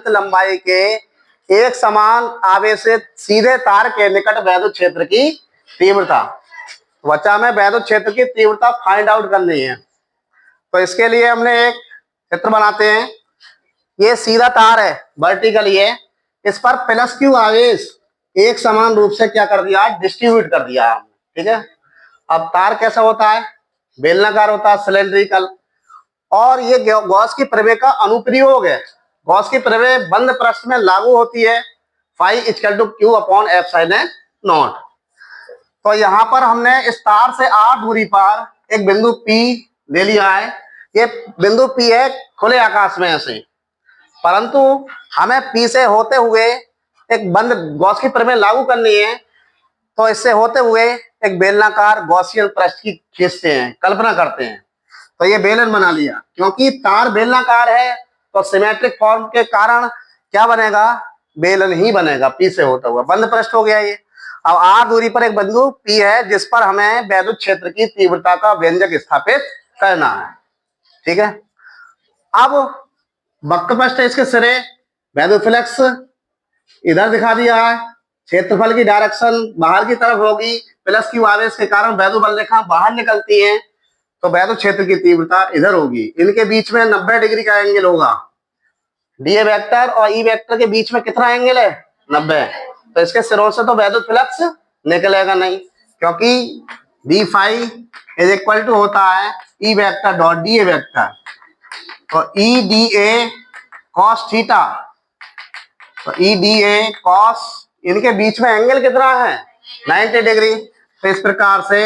लंबाई के एक समान आवेशित सीधे तार के निकट वैद्युत क्षेत्र की तीव्रता। बच्चा में वैद्युत क्षेत्र की तीव्रता फाइंड आउट करनी है। तो इसके लिए हमने एक चित्र बनाते हैं। ये सीधा तार है वर्टिकल, ये इस पर प्लस क्यू आवेश एक समान रूप से क्या कर दिया, डिस्ट्रीब्यूट कर दिया हमने, ठीक है। अब तार कैसा होता है, बेलनाकार होता है, सिलेंड्रिकल, और ये गॉस की प्रमेय का अनुप्रयोग है। गॉस की प्रमेय बंद पृष्ठ में लागू होती है, phi equal to Q upon epsilon naught. तो यहाँ पर हमने इस तार से r दूरी पर एक बिंदु P ले लिया है। ये बिंदु P है खुले आकाश में ऐसे, परंतु हमें P से होते हुए एक बंद गॉस की प्रमेय लागू करनी है। तो इससे होते हुए एक बेलनाकार गॉसियन पृष्ठ की खींचते हैं, कल्पना करते हैं। तो ये बेलन बना लिया। क्योंकि तार बेलनाकार है तो सिमेट्रिक फॉर्म के कारण क्या बनेगा, बेलन ही बनेगा, P से होता हुआ बंद पृष्ठ हो गया ये। अब r दूरी पर एक बिंदु P है जिस पर हमें वैद्युत क्षेत्र की तीव्रता का व्यंजक स्थापित करना है, ठीक है। अब वक्र पृष्ठ इसके सिरे, वैद्युत फ्लक्स इधर दिखा दिया है, क्षेत्रफल की डायरेक्शन बाहर की तरफ होगी, प्लस क्यू आवेश के कारण वैद्युत बल रेखा बाहर निकलती है, तो वैद्युत क्षेत्र की तीव्रता इधर होगी। इनके बीच में 90 डिग्री का एंगल होगा। डीए वेक्टर और ई वेक्टर के बीच में कितना एंगल है, 90। तो इसके सिरों से तो वैद्युत फ्लक्स निकलेगा नहीं, क्योंकि D phi is equal to होता है E vector dot D A vector. तो E D A cos theta, तो ई डी ए कॉस, इनके बीच में एंगल कितना है, 90 डिग्री। तो इस प्रकार से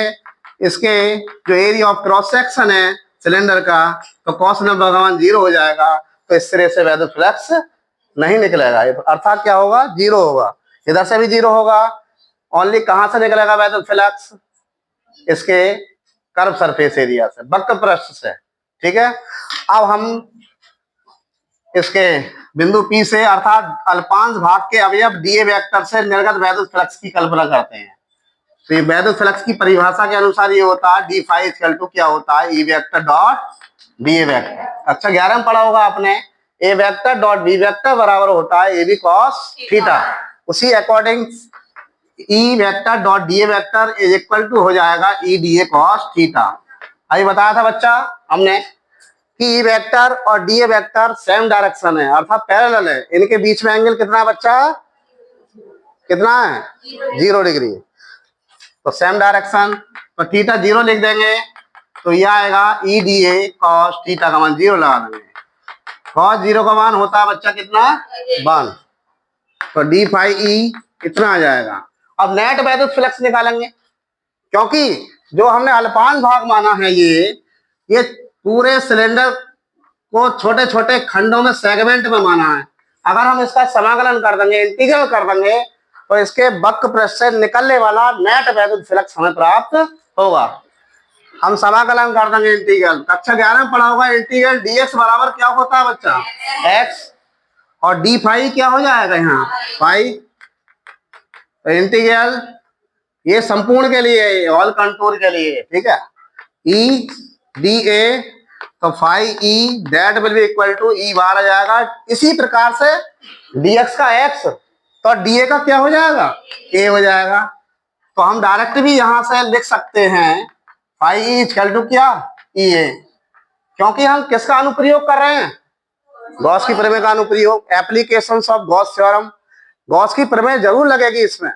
इसके जो एरिया ऑफ क्रॉस सेक्शन है सिलेंडर का, तो कॉस नंबर भगवान 0 हो जाएगा। तो इस तरह से वैद्युत फ्लक्स नहीं निकलेगा, अर्थात क्या होगा, 0 होगा। इधर से भी 0 होगा। ओनली कहां से निकलेगा वैद्युत फ्लक्स, इसके कर्व सरफेस एरिया से, वक्र पृष्ठ से, ठीक है। अब हम इसके बिंदु P से अर्थात अल्पांश भाग के अवयव डीए वेक्टर से निर्गत वैद्युत फ्लक्स की कल्पना करते हैं। तो ये वैद्युत फ्लक्स की परिभाषा के अनुसार ये होता है डी फाई इक्वल टू क्या होता है, E vector dot D vector. अच्छा 11 में पढ़ा होगा आपने, A vector dot B vector बराबर होता है ए बी कॉस थीटा। उसी according E vector dot D vector is equal to हो जाएगा E D A cos theta. अभी बताया था बच्चा हमने कि ई वेक्टर और डी वेक्टर सेम डायरेक्शन है, अर्थात पैरेलल है। इनके बीच में एंगल कितना है बच्चा, कितना है, 0 डिग्री। तो सेम डायरेक्शन, तो थीटा 0 लिख देंगे, तो यह आएगा ई डी ए कॉस थीटा का मान 0 लगा देंगे। कॉस 0 का मान होता है बच्चा कितना, 1। तो डी फाई ई कितना आ जाएगा। अब नेट वैद्युत फ्लक्स निकालेंगे, क्योंकि जो हमने अल्पांश भाग माना है ये पूरे सिलेंडर को छोटे छोटे खंडों में, सेगमेंट में माना है। अगर हम इसका समाकलन कर देंगे, इंटीग्रल कर देंगे, तो इसके वक्र पृष्ठ से निकलने वाला नेट वैद्युत फ्लक्स हमें प्राप्त होगा। हम समाकलन कर देंगे इंटीग्रल, कक्षा 11 में पढ़ा होगा, इंटीग्रल dx बराबर क्या होता है बच्चा, x, और डी फाई क्या हो जाएगा यहाँ, फाई। तो इंटीग्रल ये संपूर्ण के लिए, ऑल कंटूर के लिए, ठीक है। ई डी ए, तो phi E that will be equal to E bar आ जाएगा। इसी प्रकार से dx का x, तो dA का क्या हो जाएगा, a हो जाएगा। तो हम डायरेक्ट भी यहां से लिख सकते हैं फाई ई इक्वल टू क्या, ई ए, क्योंकि हम किसका अनुप्रयोग कर रहे हैं, गॉस की प्रमेय का अनुप्रयोग, applications of Gauss theorem. Gauss की प्रमेय जरूर लगेगी इसमें।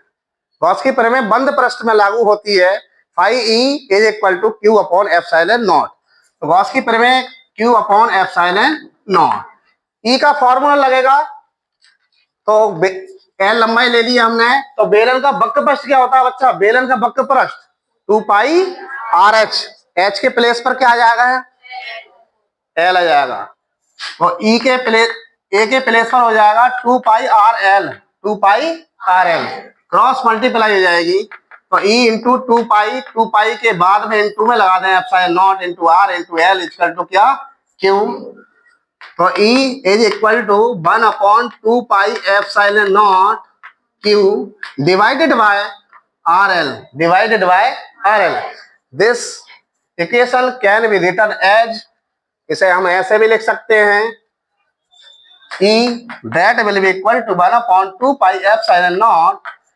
गॉस की प्रमेय बंद पृष्ठ में लागू होती है, phi E is equal to Q upon epsilon naught. तो गॉस की प्रमेय Q upon epsilon naught. E का फॉर्मूला लगेगा, तो एल लंबाई ले ली हमने, तो बेलन का वक्र पृष्ठ क्या होता है बच्चा, बेलन का वक्र पृष्ठ 2 पाई आर एच, एच के प्लेस पर क्या आ जाएगा, एल आ जाएगा। और ई के प्लेस, ए के प्लेस पर हो जाएगा 2 पाई आर एल, 2 पाई आर एल, क्रॉस मल्टीप्लाई हो जाएगी। तो ई इंटू 2 पाई के बाद में इंटू में लगा दें epsilon naught into R into L equal to क्या, क्यू। तो E is equal to 1 upon 2 pi epsilon naught Q divided by RL, divided by RL। This equation can be written as, इसे हम ऐसे भी लिख सकते हैं E that will be equal to 1/2 pi epsilon naught